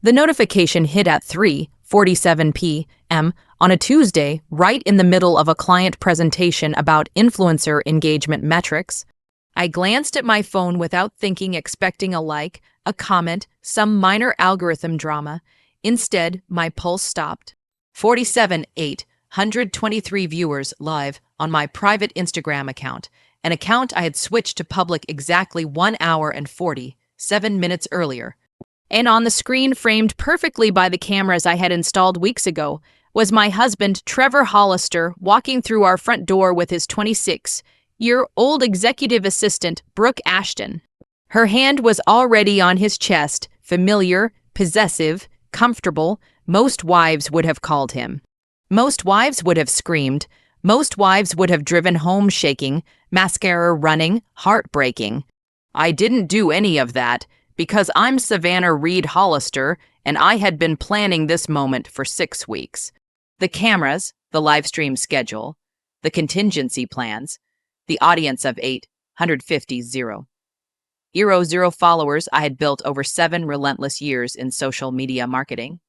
The notification hit at 3:47 p.m. on a Tuesday, right in the middle of a client presentation about influencer engagement metrics. I glanced at my phone without thinking, expecting a like, a comment, some minor algorithm drama. Instead, my pulse stopped. 47,823 viewers live on my private Instagram account, an account I had switched to public exactly 1 hour and 47 minutes earlier. And on the screen, framed perfectly by the cameras I had installed weeks ago, was my husband, Trevor Hollister, walking through our front door with his 26-year-old executive assistant, Brooke Ashton. Her hand was already on his chest, familiar, possessive, comfortable. Most wives would have called him. Most wives would have screamed. Most wives would have driven home shaking, mascara running, heartbreaking. I didn't do any of that, because I'm Savannah Reed Hollister, and I had been planning this moment for 6 weeks. The cameras, the livestream schedule, the contingency plans, the audience of 850 zero followers I had built over 7 relentless years in social media marketing.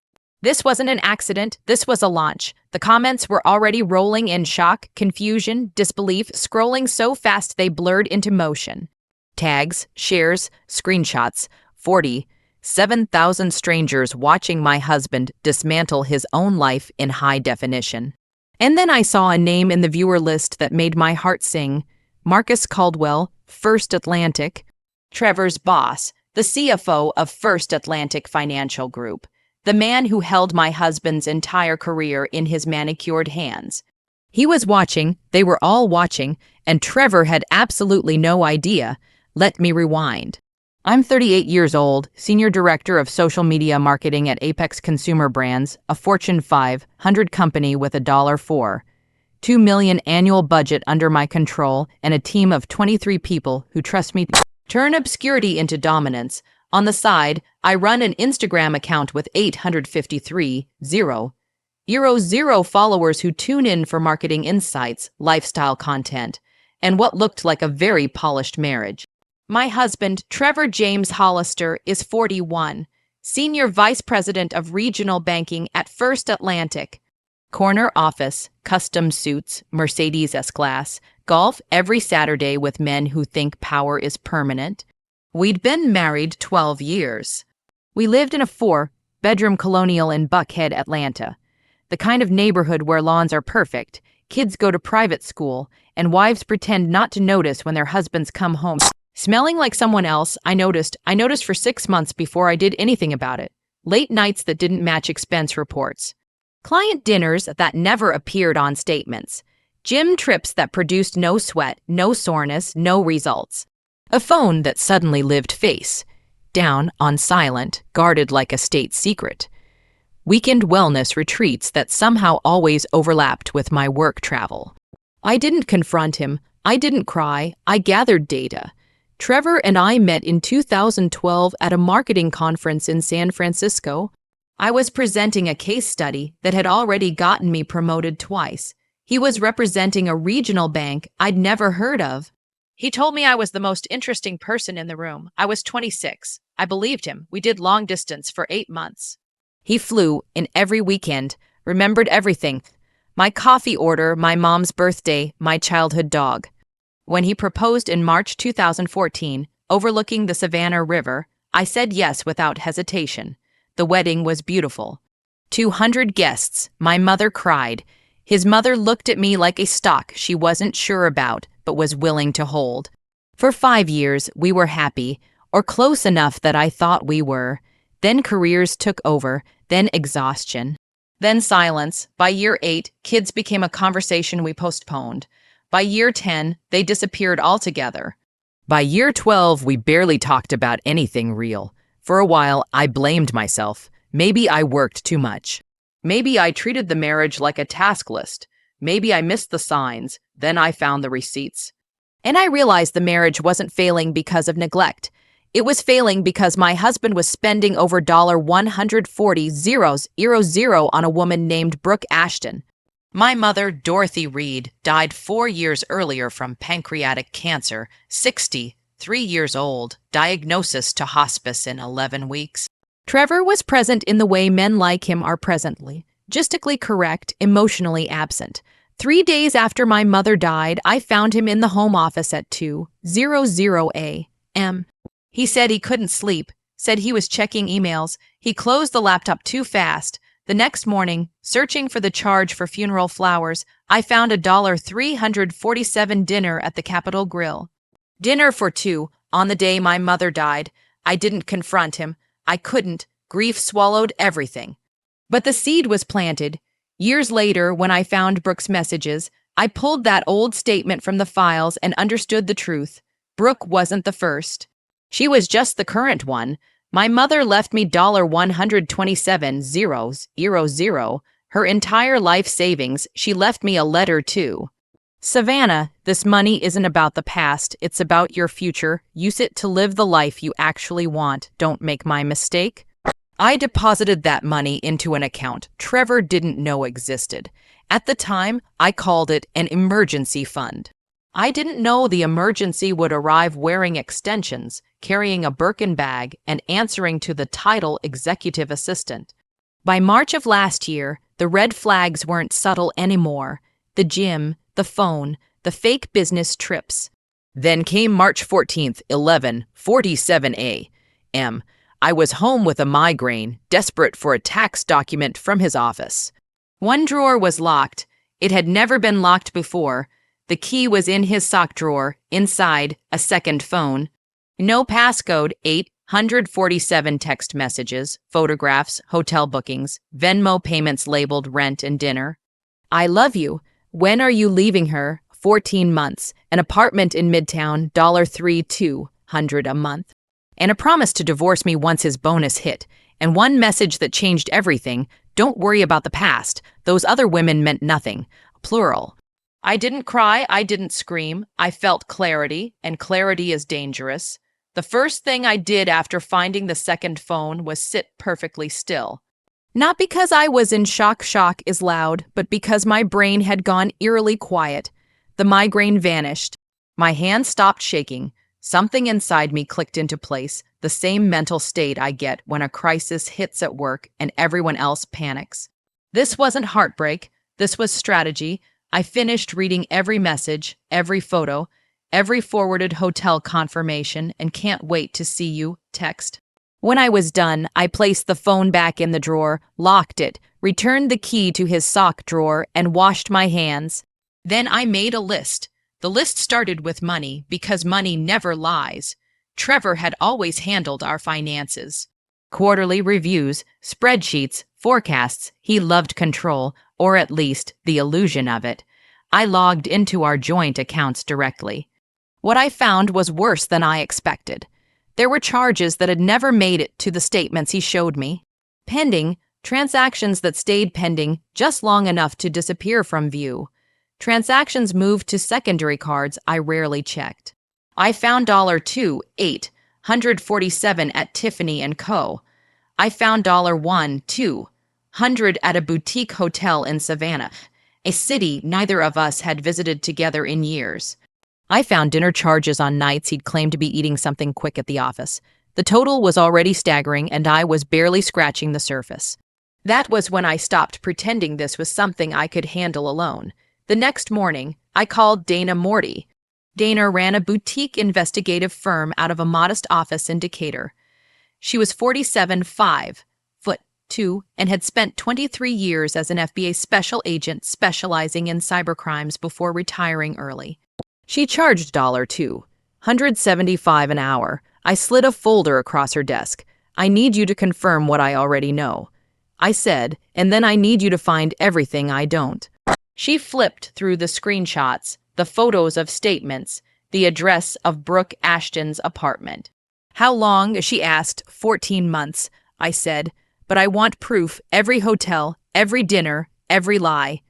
This wasn't an accident, this was a launch. The comments were already rolling in shock, confusion, disbelief, scrolling so fast they blurred into motion. Tags, shares, screenshots, 47,000 strangers watching my husband dismantle his own life in high definition. And then I saw a name in the viewer list that made my heart sing. Marcus Caldwell, First Atlantic. Trevor's boss, the CFO of First Atlantic Financial Group. The man who held my husband's entire career in his manicured hands. He was watching, they were all watching, and Trevor had absolutely no idea. Let me rewind. I'm 38 years old, Senior Director of Social Media Marketing at Apex Consumer Brands, a Fortune 500 company with a $4.2 million annual budget under my control and a team of 23 people who trust me to turn obscurity into dominance. On the side, I run an Instagram account with 853 followers who tune in for marketing insights, lifestyle content, and what looked like a very polished marriage. My husband, Trevor James Hollister, is 41, Senior Vice President of Regional Banking at First Atlantic. Corner office, custom suits, Mercedes S-Class, golf every Saturday with men who think power is permanent. We'd been married 12 years. We lived in a 4-bedroom colonial in Buckhead, Atlanta, the kind of neighborhood where lawns are perfect, kids go to private school, and wives pretend not to notice when their husbands come home smelling like someone else. I noticed for 6 months before I did anything about it. Late nights that didn't match expense reports. Client dinners that never appeared on statements. Gym trips that produced no sweat, no soreness, no results. A phone that suddenly lived face down on silent, guarded like a state secret. Weekend wellness retreats that somehow always overlapped with my work travel. I didn't confront him. I didn't cry. I gathered data. Trevor and I met in 2012 at a marketing conference in San Francisco. I was presenting a case study that had already gotten me promoted twice. He was representing a regional bank I'd never heard of. He told me I was the most interesting person in the room. I was 26. I believed him. We did long distance for 8 months. He flew in every weekend, remembered everything. My coffee order, my mom's birthday, my childhood dog. When he proposed in March 2014, overlooking the Savannah River, I said yes without hesitation. The wedding was beautiful. 200 guests. My mother cried. His mother looked at me like a stock she wasn't sure about, but was willing to hold. For 5 years, we were happy, or close enough that I thought we were. Then careers took over, then exhaustion. Then silence. By year 8, kids became a conversation we postponed. By year 10, they disappeared altogether. By year 12, we barely talked about anything real. For a while, I blamed myself. Maybe I worked too much. Maybe I treated the marriage like a task list. Maybe I missed the signs. Then I found the receipts. And I realized the marriage wasn't failing because of neglect. It was failing because my husband was spending over $140,000 on a woman named Brooke Ashton. My mother, Dorothy Reed, died 4 years earlier from pancreatic cancer, 63 years old, diagnosis to hospice in 11 weeks. Trevor was present in the way men like him are presently, logistically correct, emotionally absent. 3 days after my mother died, I found him in the home office at 2:00 a.m. He said he couldn't sleep, said he was checking emails. He closed the laptop too fast. The next morning, searching for the charge for funeral flowers, I found a $347 dinner at the Capitol Grill. Dinner for two, on the day my mother died. I didn't confront him. I couldn't. Grief swallowed everything. But the seed was planted. Years later, when I found Brooke's messages, I pulled that old statement from the files and understood the truth. Brooke wasn't the first. She was just the current one. My mother left me $127,000, her entire life savings. She left me a letter too. Savannah, this money isn't about the past, it's about your future. Use it to live the life you actually want. Don't make my mistake. I deposited that money into an account Trevor didn't know existed. At the time, I called it an emergency fund. I didn't know the emergency would arrive wearing extensions, carrying a Birkin bag, and answering to the title executive assistant. By March of last year, the red flags weren't subtle anymore. The gym, the phone, the fake business trips. Then came March 14th, 11:47 a.m. I was home with a migraine, desperate for a tax document from his office. One drawer was locked. It had never been locked before. The key was in his sock drawer, inside a second phone. No passcode, 847 text messages, photographs, hotel bookings, Venmo payments labeled rent and dinner. I love you. When are you leaving her? 14 months. An apartment in Midtown, $3,200 a month. And a promise to divorce me once his bonus hit. And one message that changed everything: don't worry about the past. Those other women meant nothing. Plural. I didn't cry, I didn't scream. I felt clarity, and clarity is dangerous. The first thing I did after finding the second phone was sit perfectly still. Not because I was in shock is loud, but because my brain had gone eerily quiet. The migraine vanished. My hands stopped shaking. Something inside me clicked into place, the same mental state I get when a crisis hits at work and everyone else panics. This wasn't heartbreak. This was strategy. I finished reading every message, every photo, every forwarded hotel confirmation, and can't wait to see you text. When I was done, I placed the phone back in the drawer, locked it, returned the key to his sock drawer, and washed my hands. Then I made a list. The list started with money, because money never lies. Trevor had always handled our finances. Quarterly reviews, spreadsheets, forecasts. He loved control, or at least the illusion of it. I logged into our joint accounts directly. What I found was worse than I expected. There were charges that had never made it to the statements he showed me. Pending, transactions that stayed pending just long enough to disappear from view. Transactions moved to secondary cards I rarely checked. I found $2,847 at Tiffany & Co. I found $1,200 at a boutique hotel in Savannah, a city neither of us had visited together in years. I found dinner charges on nights he'd claimed to be eating something quick at the office. The total was already staggering, and I was barely scratching the surface. That was when I stopped pretending this was something I could handle alone. The next morning, I called Dana Morty. Dana ran a boutique investigative firm out of a modest office in Decatur. She was 47'5", and had spent 23 years as an FBI special agent specializing in cybercrimes before retiring early. She charged $275 an hour. I slid a folder across her desk. I need you to confirm what I already know. I said, and then I need you to find everything I don't. She flipped through the screenshots, the photos of statements, the address of Brooke Ashton's apartment. How long? She asked. 14 months, I said. But I want proof, every hotel, every dinner, every lie.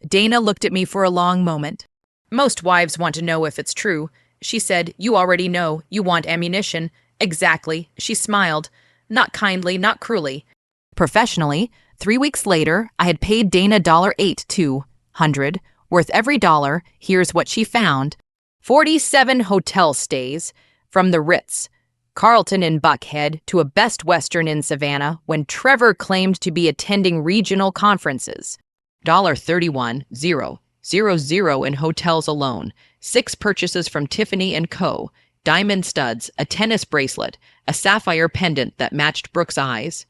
Dana looked at me for a long moment. Most wives want to know if it's true. She said, you already know. You want ammunition. Exactly. She smiled. Not kindly, not cruelly. Professionally, 3 weeks later, I had paid Dana $8,200, worth every dollar. Here's what she found. 47 hotel stays, from the Ritz, Carlton in Buckhead to a Best Western in Savannah when Trevor claimed to be attending regional conferences. $31,000 in hotels alone. 6 purchases from Tiffany & Co. Diamond studs, a tennis bracelet, a sapphire pendant that matched Brooke's eyes.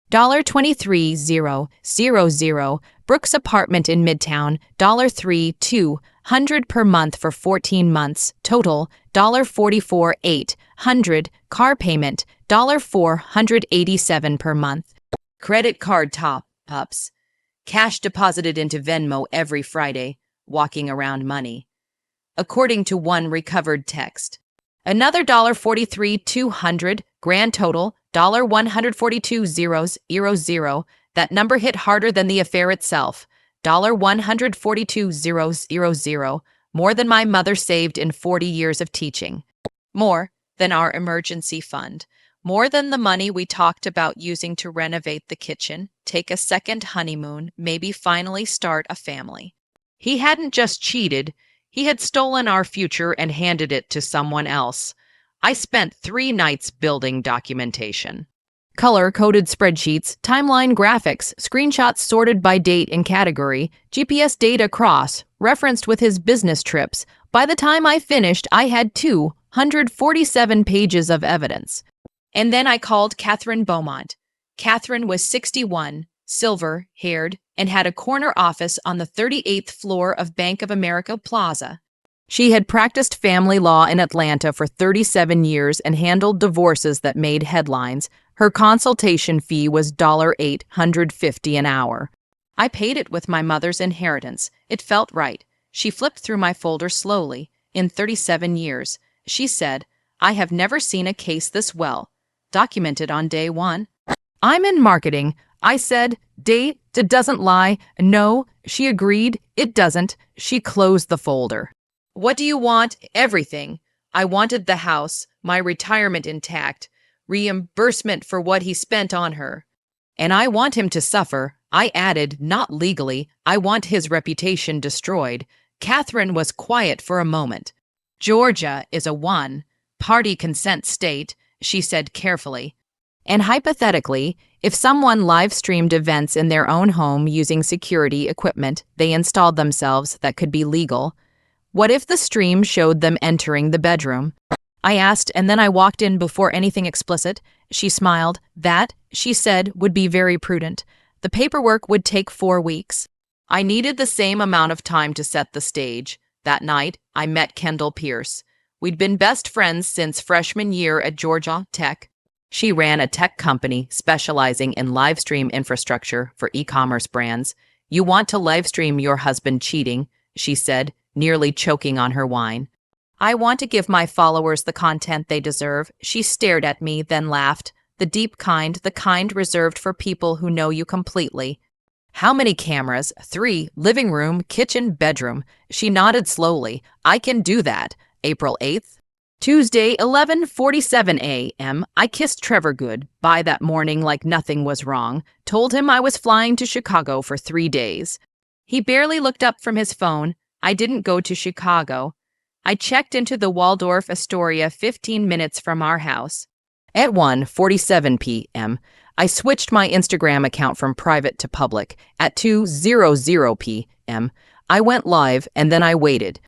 $23,000. Brooke's apartment in Midtown. $3,200 per month for 14 months. Total $44,800. Car payment $487 per month. Credit card top-ups. Cash deposited into Venmo every Friday. Walking around money. According to one recovered text. Another $43,200. Grand total $142,000. That number hit harder than the affair itself. $142,000. More than my mother saved in 40 years of teaching. More than our emergency fund. More than the money we talked about using to renovate the kitchen, take a second honeymoon, maybe finally start a family. He hadn't just cheated, he had stolen our future and handed it to someone else. I spent 3 nights building documentation. Color-coded spreadsheets, timeline graphics, screenshots sorted by date and category, GPS data cross-referenced with his business trips. By the time I finished, I had 247 pages of evidence. And then I called Catherine Beaumont. Catherine was 61, silver-haired, and had a corner office on the 38th floor of Bank of America Plaza. She had practiced family law in Atlanta for 37 years and handled divorces that made headlines. Her consultation fee was $850 an hour. I paid it with my mother's inheritance. It felt right. She flipped through my folder slowly. In 37 years, she said, I have never seen a case this well documented on day 1. I'm in marketing. I said, date doesn't lie. No, she agreed. It doesn't. She closed the folder. What do you want? Everything. I wanted the house, my retirement intact, reimbursement for what he spent on her. And I want him to suffer. I added, not legally. I want his reputation destroyed. Catherine was quiet for a moment. Georgia is a one-party consent state, she said carefully. And hypothetically, if someone live-streamed events in their own home using security equipment they installed themselves that could be legal, what if the stream showed them entering the bedroom? I asked, and then I walked in before anything explicit. She smiled. That, she said, would be very prudent. The paperwork would take 4 weeks. I needed the same amount of time to set the stage. That night, I met Kendall Pierce. We'd been best friends since freshman year at Georgia Tech. She ran a tech company specializing in live stream infrastructure for e-commerce brands. You want to live stream your husband cheating, she said, nearly choking on her wine. I want to give my followers the content they deserve. She stared at me, then laughed. The deep kind, the kind reserved for people who know you completely. How many cameras? 3, living room, kitchen, bedroom. She nodded slowly. I can do that. April 8th. Tuesday, 11:47 a.m. I kissed Trevor goodbye that morning like nothing was wrong. Told him I was flying to Chicago for 3 days. He barely looked up from his phone. I didn't go to Chicago. I checked into the Waldorf Astoria 15 minutes from our house. At 1:47 p.m., I switched my Instagram account from private to public. At 2:00 p.m., I went live and then I waited.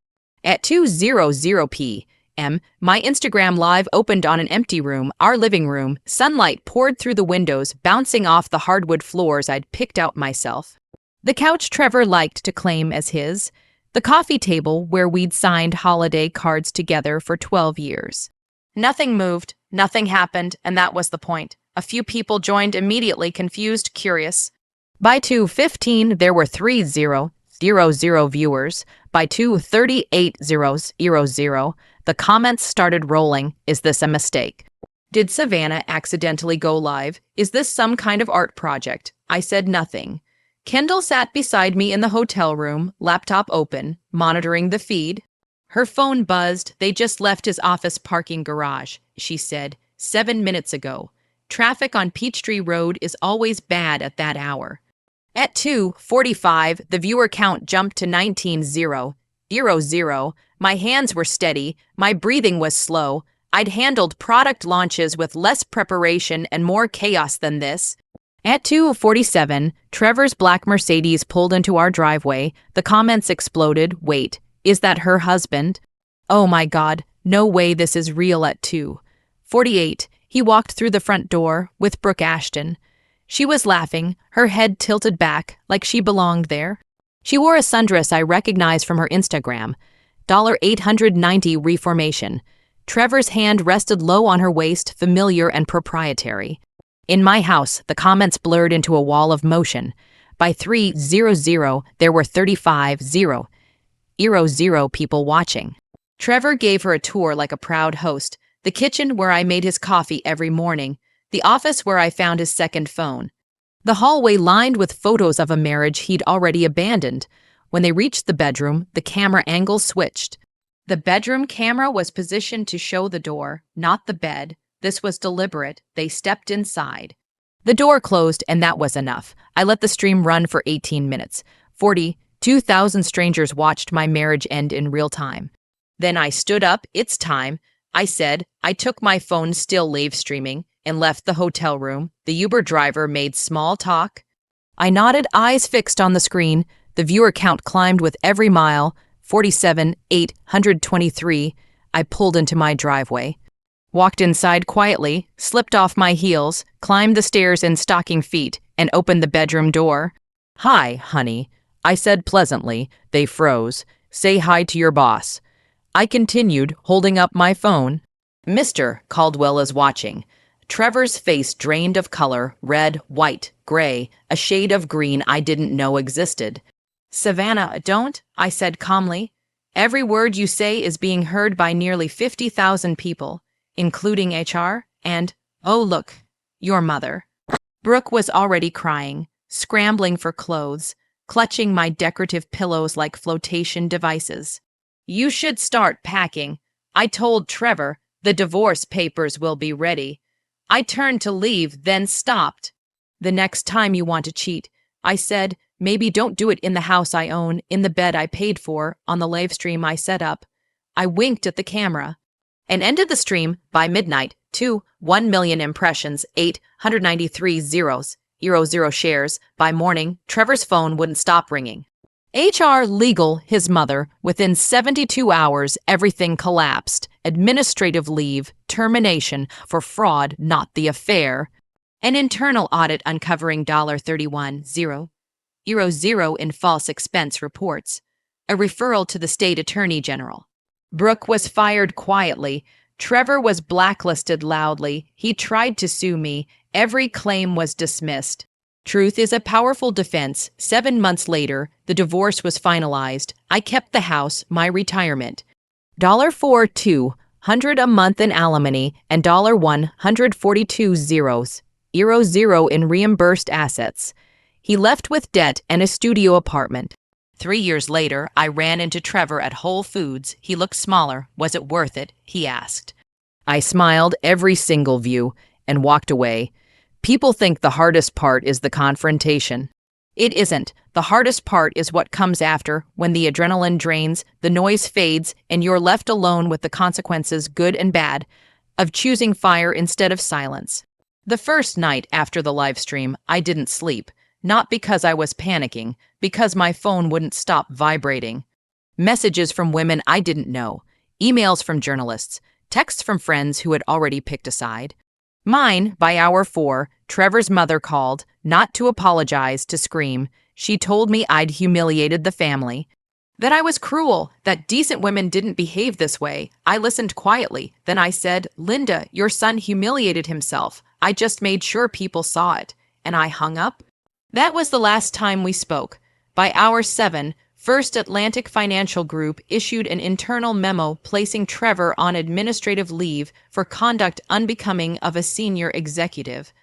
At 2:00 p.m., my Instagram live opened on an empty room, our living room. Sunlight poured through the windows, bouncing off the hardwood floors I'd picked out myself. The couch Trevor liked to claim as his. The coffee table where we'd signed holiday cards together for 12 years. Nothing moved, nothing happened, and that was the point. A few people joined immediately, confused, curious. By 2:15, there were 3,000 viewers. By 2:38, the comments started rolling. Is this a mistake? Did Savannah accidentally go live? Is this some kind of art project? I said nothing. Kendall sat beside me in the hotel room, laptop open, monitoring the feed. Her phone buzzed. They just left his office parking garage, she said, 7 minutes ago. Traffic on Peachtree Road is always bad at that hour. At 2:45, the viewer count jumped to 19,000. My hands were steady. My breathing was slow. I'd handled product launches with less preparation and more chaos than this. At 2:47, Trevor's black Mercedes pulled into our driveway. The comments exploded. Wait, is that her husband? Oh my God, no way this is real. At 2:48, he walked through the front door with Brooke Ashton. She was laughing, her head tilted back like she belonged there. She wore a sundress I recognized from her Instagram. $890 reformation. Trevor's hand rested low on her waist, familiar and proprietary. In my house, the comments blurred into a wall of motion. By 3:00, there were 35,000 people watching. Trevor gave her a tour like a proud host. The kitchen where I made his coffee every morning. The office where I found his second phone. The hallway lined with photos of a marriage he'd already abandoned. When they reached the bedroom, the camera angle switched. The bedroom camera was positioned to show the door, not the bed. This was deliberate. They stepped inside. The door closed, and that was enough. I let the stream run for 18 minutes. 42,000 strangers watched my marriage end in real time. Then I stood up. It's time, I said. I took my phone, still live streaming, and left the hotel room. The Uber driver made small talk. I nodded, eyes fixed on the screen. The viewer count climbed with every mile. 47,823. I pulled into my driveway. Walked inside quietly, slipped off my heels, climbed the stairs in stocking feet, and opened the bedroom door. "Hi, honey," I said pleasantly. They froze. "Say hi to your boss." I continued, holding up my phone. "Mr. Caldwell is watching." Trevor's face drained of color, red, white, gray, a shade of green I didn't know existed. "Savannah, don't," I said calmly. "Every word you say is being heard by nearly 50,000 people, including HR, and, oh look, your mother." Brooke was already crying, scrambling for clothes, clutching my decorative pillows like flotation devices. "You should start packing," I told Trevor. "The divorce papers will be ready." I turned to leave, then stopped. "The next time you want to cheat," I said, "maybe don't do it in the house I own, in the bed I paid for, on the live stream I set up." I winked at the camera and ended the stream. By midnight, 1 million impressions, 893 zeros, 0 shares. By morning, Trevor's phone wouldn't stop ringing. HR, legal, his mother. Within 72 hours, everything collapsed. Administrative leave, termination for fraud, not the affair. An internal audit uncovering $31,000 in false expense reports. A referral to the state attorney general. Brooke was fired quietly. Trevor was blacklisted loudly. He tried to sue me. Every claim was dismissed. Truth is a powerful defense. 7 months later, the divorce was finalized. I kept the house, my retirement. $4,200 a month in alimony and $142 0 in reimbursed assets. He left with debt and a studio apartment. 3 years later, I ran into Trevor at Whole Foods. He looked smaller. Was it worth it? He asked. I smiled every single view and walked away. People think the hardest part is the confrontation. It isn't. The hardest part is what comes after, when the adrenaline drains, the noise fades, and you're left alone with the consequences, good and bad, of choosing fire instead of silence. The first night after the live stream, I didn't sleep. Not because I was panicking, because my phone wouldn't stop vibrating. Messages from women I didn't know, emails from journalists, texts from friends who had already picked a side. Mine, by hour 4, Trevor's mother called, not to apologize, to scream. She told me I'd humiliated the family, that I was cruel, that decent women didn't behave this way. I listened quietly. Then I said, "Linda, your son humiliated himself. I just made sure people saw it." And I hung up. That was the last time we spoke. By hour 7, First Atlantic Financial Group issued an internal memo placing Trevor on administrative leave for conduct unbecoming of a senior executive.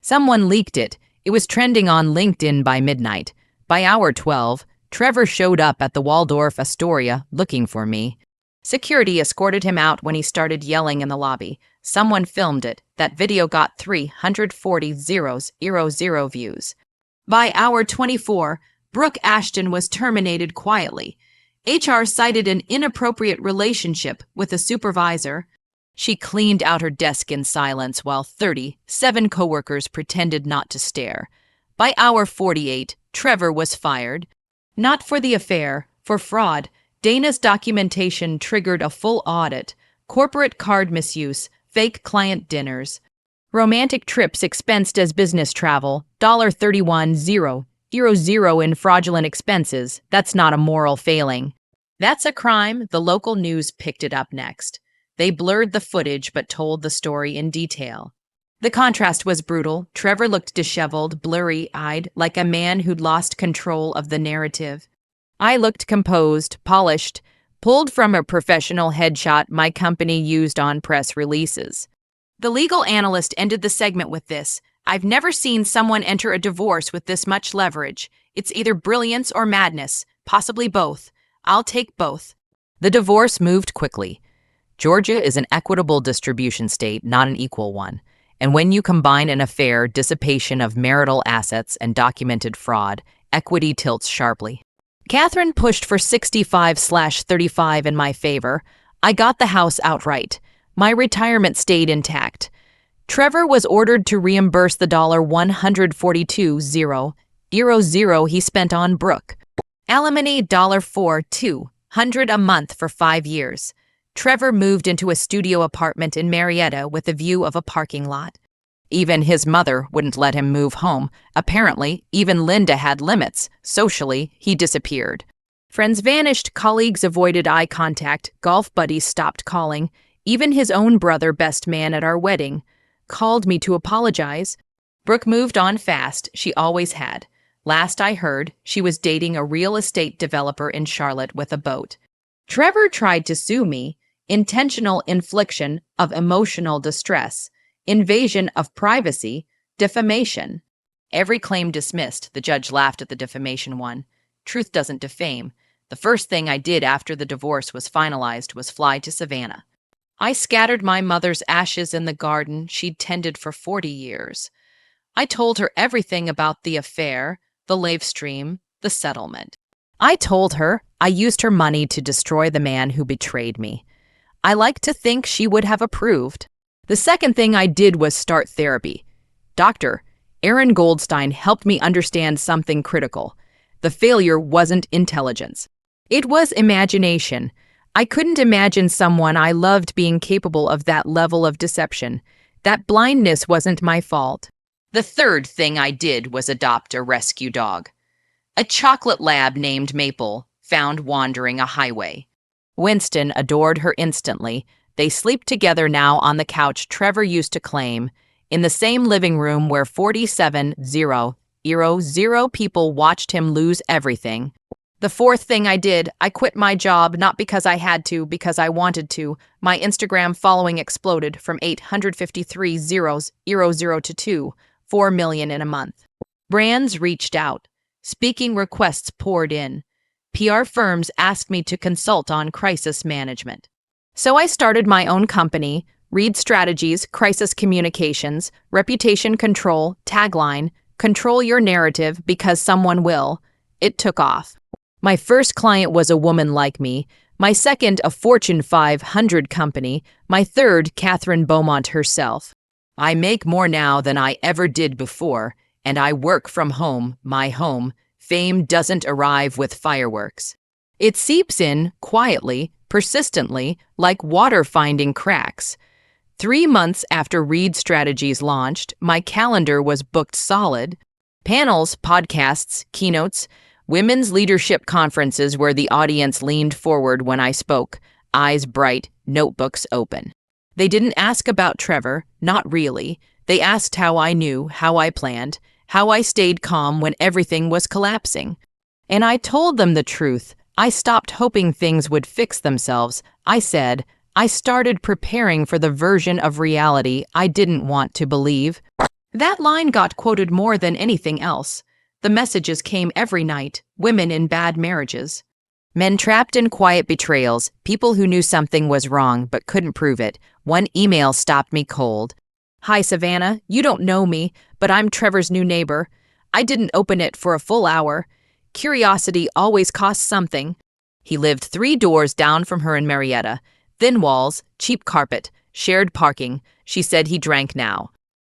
Someone leaked it. It was trending on LinkedIn by midnight. By hour 12, Trevor showed up at the Waldorf Astoria looking for me. Security escorted him out when he started yelling in the lobby. Someone filmed it. That video got 340 0 views. By hour 24, Brooke Ashton was terminated quietly. HR cited an inappropriate relationship with a supervisor. She cleaned out her desk in silence while 37 coworkers pretended not to stare. By hour 48, Trevor was fired. Not for the affair, for fraud. Dana's documentation triggered a full audit. Corporate card misuse, fake client dinners. Romantic trips expensed as business travel, $31,000 in fraudulent expenses. That's not a moral failing. That's a crime. The local news picked it up next. They blurred the footage but told the story in detail. The contrast was brutal. Trevor looked disheveled, blurry-eyed, like a man who'd lost control of the narrative. I looked composed, polished, pulled from a professional headshot my company used on press releases. The legal analyst ended the segment with this: "I've never seen someone enter a divorce with this much leverage. It's either brilliance or madness, possibly both. I'll take both." The divorce moved quickly. Georgia is an equitable distribution state, not an equal one. And when you combine an affair, dissipation of marital assets, and documented fraud, equity tilts sharply. Catherine pushed for 65/35 in my favor. I got the house outright. My retirement stayed intact. Trevor was ordered to reimburse the $142,000 he spent on Brooke. Alimony $4,200 a month for 5 years. Trevor moved into a studio apartment in Marietta with a view of a parking lot. Even his mother wouldn't let him move home. Apparently, even Linda had limits. Socially, he disappeared. Friends vanished, colleagues avoided eye contact, golf buddies stopped calling. Even his own brother, best man at our wedding, called me to apologize. Brooke moved on fast, she always had. Last I heard, she was dating a real estate developer in Charlotte with a boat. Trevor tried to sue me. Intentional infliction of emotional distress, invasion of privacy, defamation. Every claim dismissed. The judge laughed at the defamation one. Truth doesn't defame. The first thing I did after the divorce was finalized was fly to Savannah. I scattered my mother's ashes in the garden she'd tended for 40 years. I told her everything about the affair, the livestream, the settlement. I told her I used her money to destroy the man who betrayed me. I like to think she would have approved. The second thing I did was start therapy. Dr. Aaron Goldstein helped me understand something critical. The failure wasn't intelligence. It was imagination. I couldn't imagine someone I loved being capable of that level of deception. That blindness wasn't my fault. The third thing I did was adopt a rescue dog. A chocolate lab named Maple, found wandering a highway. Winston adored her instantly. They sleep together now on the couch Trevor used to claim, in the same living room where 47,000 people watched him lose everything. The fourth thing I did, I quit my job not because I had to, because I wanted to. My Instagram following exploded from 853,000 to 4 million in a month. Brands reached out. Speaking requests poured in. PR firms asked me to consult on crisis management. So I started my own company, Read Strategies, Crisis Communications, Reputation Control, tagline, control your narrative because someone will. It took off. My first client was a woman like me, my second a Fortune 500 company, my third Catherine Beaumont herself. I make more now than I ever did before, and I work from home, my home. Fame doesn't arrive with fireworks. It seeps in, quietly, persistently, like water finding cracks. 3 months after Read Strategies launched, my calendar was booked solid. Panels, podcasts, keynotes, women's leadership conferences where the audience leaned forward when I spoke, eyes bright, notebooks open. They didn't ask about Trevor, not really. They asked how I knew, how I planned, how I stayed calm when everything was collapsing. And I told them the truth. I stopped hoping things would fix themselves. I said, I started preparing for the version of reality I didn't want to believe. That line got quoted more than anything else. The messages came every night, women in bad marriages. Men trapped in quiet betrayals, people who knew something was wrong but couldn't prove it. One email stopped me cold. Hi, Savannah. You don't know me, but I'm Trevor's new neighbor. I didn't open it for a full hour. Curiosity always costs something. He lived 3 doors down from her in Marietta. Thin walls, cheap carpet, shared parking. She said he drank now.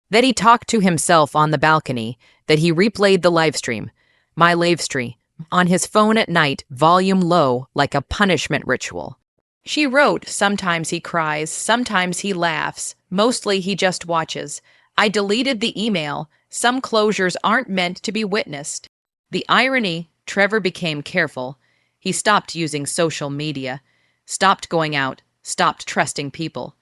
That he talked to himself on the balcony, that he replayed the livestream. My livestream. On his phone at night, volume low, like a punishment ritual. She wrote, sometimes he cries, sometimes he laughs, mostly he just watches. I deleted the email. Some closures aren't meant to be witnessed. The irony, Trevor became careful. He stopped using social media, stopped going out, stopped trusting people.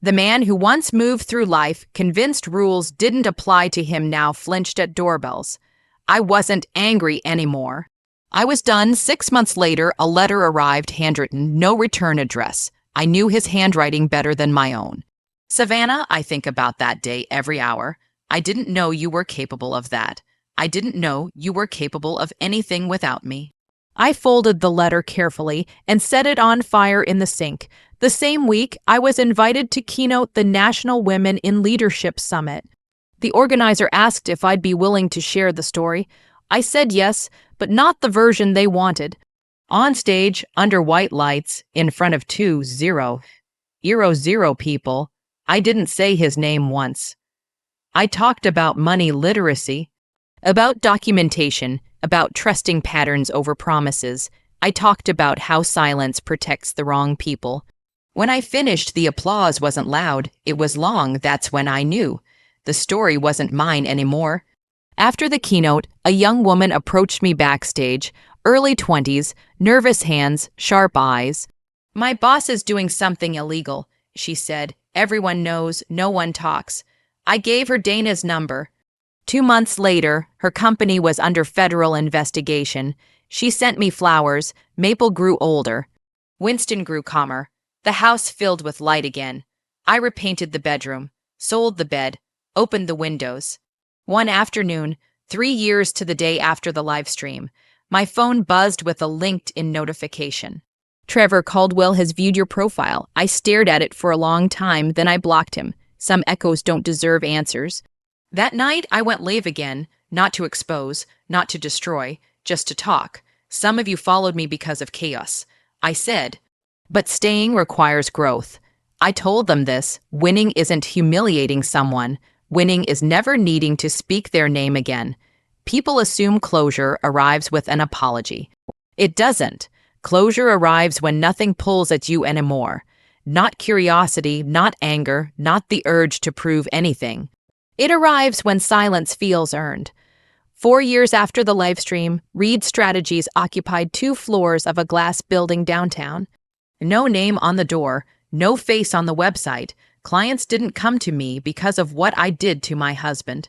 The man who once moved through life, convinced rules didn't apply to him, now flinched at doorbells. I wasn't angry anymore. I was done. 6 months later, a letter arrived, handwritten, no return address. I knew his handwriting better than my own. Savannah, I think about that day every hour. I didn't know you were capable of that. I didn't know you were capable of anything without me. I folded the letter carefully and set it on fire in the sink. The same week, I was invited to keynote the National Women in Leadership Summit. The organizer asked if I'd be willing to share the story. I said yes, but not the version they wanted. On stage, under white lights, in front of 2-0 people, I didn't say his name once. I talked about money literacy, about documentation, about trusting patterns over promises. I talked about how silence protects the wrong people. When I finished, the applause wasn't loud. It was long. That's when I knew. The story wasn't mine anymore. After the keynote, a young woman approached me backstage, early 20s, nervous hands, sharp eyes. My boss is doing something illegal, she said. Everyone knows, no one talks. I gave her Dana's number. 2 months later, her company was under federal investigation. She sent me flowers. Maple grew older. Winston grew calmer. The house filled with light again. I repainted the bedroom, sold the bed, opened the windows. One afternoon, 3 years to the day after the live stream, my phone buzzed with a LinkedIn notification. Trevor Caldwell has viewed your profile. I stared at it for a long time, then I blocked him. Some echoes don't deserve answers. That night, I went live again, not to expose, not to destroy, just to talk. Some of you followed me because of chaos. I said, but staying requires growth. I told them this. Winning isn't humiliating someone. Winning is never needing to speak their name again. People assume closure arrives with an apology. It doesn't. Closure arrives when nothing pulls at you anymore. Not curiosity, not anger, not the urge to prove anything. It arrives when silence feels earned. 4 years after the live stream, Reed Strategies occupied 2 floors of a glass building downtown. No name on the door, no face on the website. Clients didn't come to me because of what I did to my husband.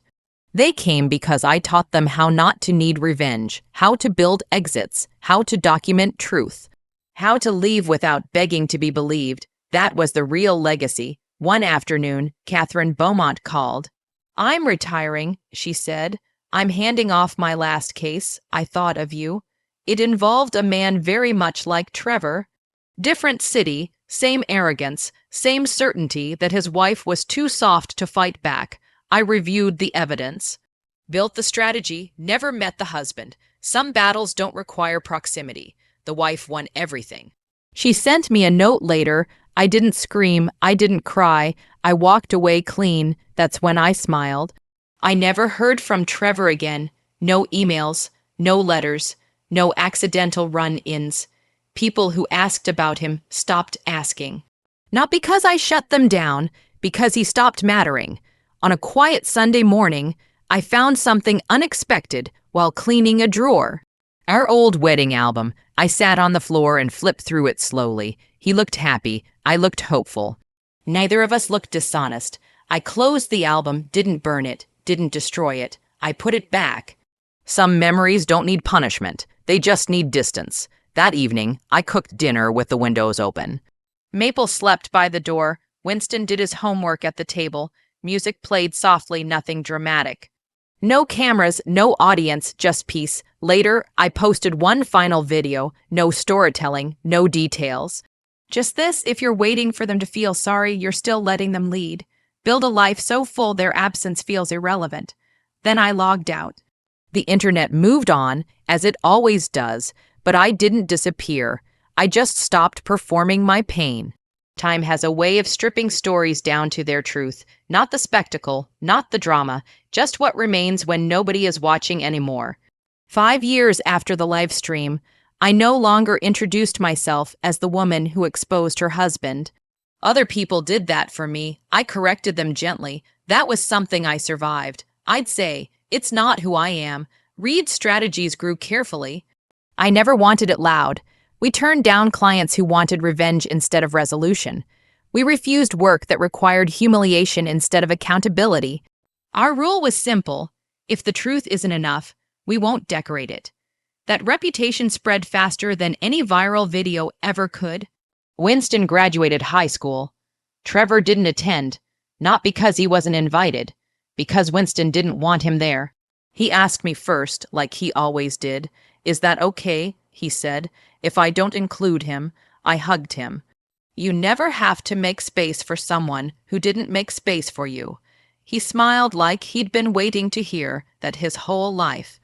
They came because I taught them how not to need revenge, how to build exits, how to document truth, how to leave without begging to be believed. That was the real legacy. One afternoon, Catherine Beaumont called. I'm retiring, she said. I'm handing off my last case. I thought of you. It involved a man very much like Trevor. Different city, same arrogance, same certainty that his wife was too soft to fight back. I reviewed the evidence. Built the strategy, never met the husband. Some battles don't require proximity. The wife won everything. She sent me a note later. I didn't scream. I didn't cry. I walked away clean. That's when I smiled. I never heard from Trevor again. No emails, no letters, no accidental run-ins. People who asked about him stopped asking. Not because I shut them down, because he stopped mattering. On a quiet Sunday morning, I found something unexpected while cleaning a drawer. Our old wedding album. I sat on the floor and flipped through it slowly. He looked happy. I looked hopeful. Neither of us looked dishonest. I closed the album, didn't burn it, didn't destroy it. I put it back. Some memories don't need punishment. They just need distance. That evening, I cooked dinner with the windows open. Maple slept by the door. Winston did his homework at the table. Music played softly, nothing dramatic. No cameras, no audience, just peace. Later, I posted one final video. No storytelling, no details. Just this: if you're waiting for them to feel sorry, you're still letting them lead. Build a life so full their absence feels irrelevant. Then I logged out. The internet moved on, as it always does, but I didn't disappear. I just stopped performing my pain. Time has a way of stripping stories down to their truth, not the spectacle, not the drama, just what remains when nobody is watching anymore. 5 years after the live stream, I no longer introduced myself as the woman who exposed her husband. Other people did that for me. I corrected them gently. That was something I survived. I'd say, it's not who I am. Reed's strategies grew carefully. I never wanted it loud. We turned down clients who wanted revenge instead of resolution. We refused work that required humiliation instead of accountability. Our rule was simple. If the truth isn't enough, we won't decorate it. That reputation spread faster than any viral video ever could. Winston graduated high school. Trevor didn't attend, not because he wasn't invited, because Winston didn't want him there. He asked me first, like he always did. "Is that okay?" he said. "If I don't include him." I hugged him. You never have to make space for someone who didn't make space for you. He smiled like he'd been waiting to hear that his whole life.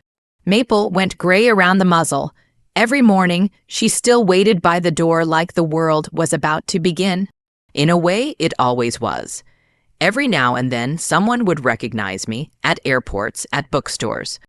Maple went gray around the muzzle. Every morning, she still waited by the door like the world was about to begin. In a way, it always was. Every now and then, someone would recognize me at airports, at bookstores.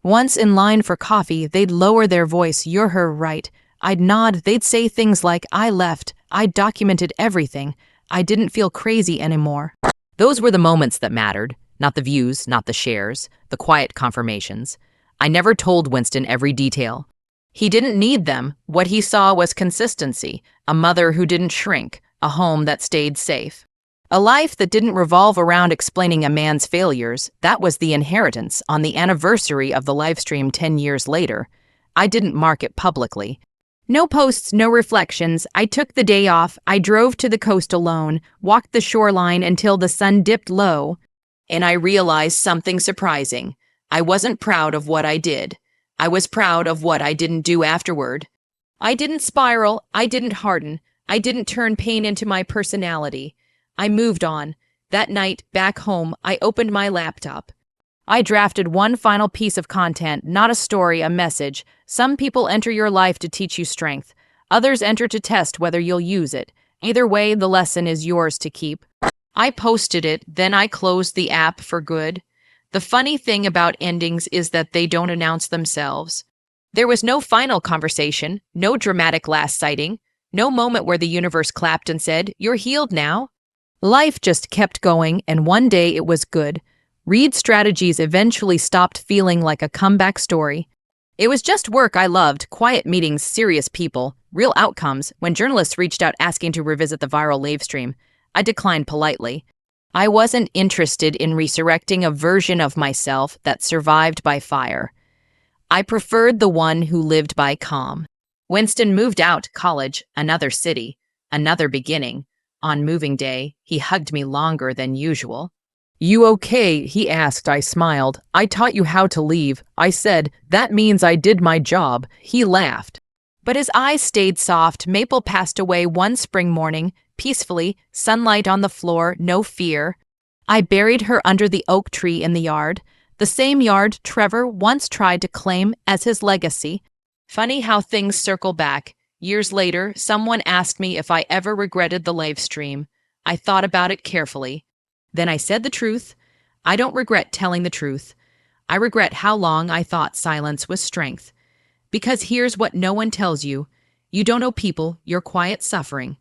Once in line for coffee, they'd lower their voice, "You're her, right?" I'd nod. They'd say things like, "I left. I documented everything. I didn't feel crazy anymore." Those were the moments that mattered, not the views, not the shares, the quiet confirmations. I never told Winston every detail. He didn't need them. What he saw was consistency, a mother who didn't shrink, a home that stayed safe. A life that didn't revolve around explaining a man's failures. That was the inheritance on the anniversary of the livestream 10 years later. I didn't mark it publicly. No posts, no reflections. I took the day off. I drove to the coast alone, walked the shoreline until the sun dipped low, and I realized something surprising. I wasn't proud of what I did. I was proud of what I didn't do afterward. I didn't spiral. I didn't harden. I didn't turn pain into my personality. I moved on. That night, back home, I opened my laptop. I drafted one final piece of content, not a story, a message. Some people enter your life to teach you strength. Others enter to test whether you'll use it. Either way, the lesson is yours to keep. I posted it, then I closed the app for good. The funny thing about endings is that they don't announce themselves. There was no final conversation, no dramatic last sighting, no moment where the universe clapped and said, "You're healed now." Life just kept going, and one day it was good. Reed's strategies eventually stopped feeling like a comeback story. It was just work I loved, quiet meetings, serious people, real outcomes. When journalists reached out asking to revisit the viral live stream, I declined politely. I wasn't interested in resurrecting a version of myself that survived by fire. I preferred the one who lived by calm. Winston moved out, college, another city, another beginning. On moving day, he hugged me longer than usual. "You okay?" he asked. I smiled. "I taught you how to leave." I said, "That means I did my job." He laughed. But his eyes stayed soft. Maple passed away one spring morning, peacefully, sunlight on the floor, no fear. I buried her under the oak tree in the yard, the same yard Trevor once tried to claim as his legacy. Funny how things circle back. Years later, someone asked me if I ever regretted the live stream. I thought about it carefully. Then I said the truth. I don't regret telling the truth. I regret how long I thought silence was strength. Because here's what no one tells you. You don't owe people your quiet suffering.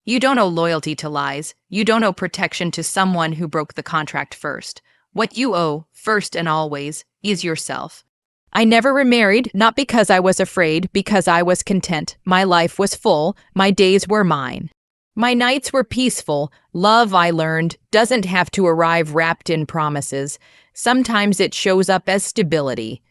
You don't owe loyalty to lies. You don't owe protection to someone who broke the contract first. What you owe, first and always, is yourself. I never remarried, not because I was afraid, because I was content. My life was full. My days were mine. My nights were peaceful. Love, I learned, doesn't have to arrive wrapped in promises. Sometimes it shows up as stability.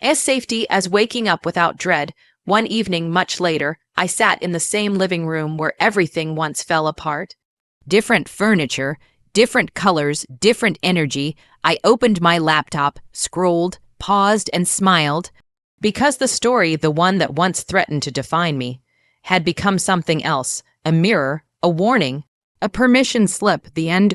As safety as waking up without dread. One evening, much later, I sat in the same living room where everything once fell apart. Different furniture, different colors, different energy. I opened my laptop, scrolled, paused, and smiled. Because the story, the one that once threatened to define me, had become something else, a mirror, a warning, a permission slip. The end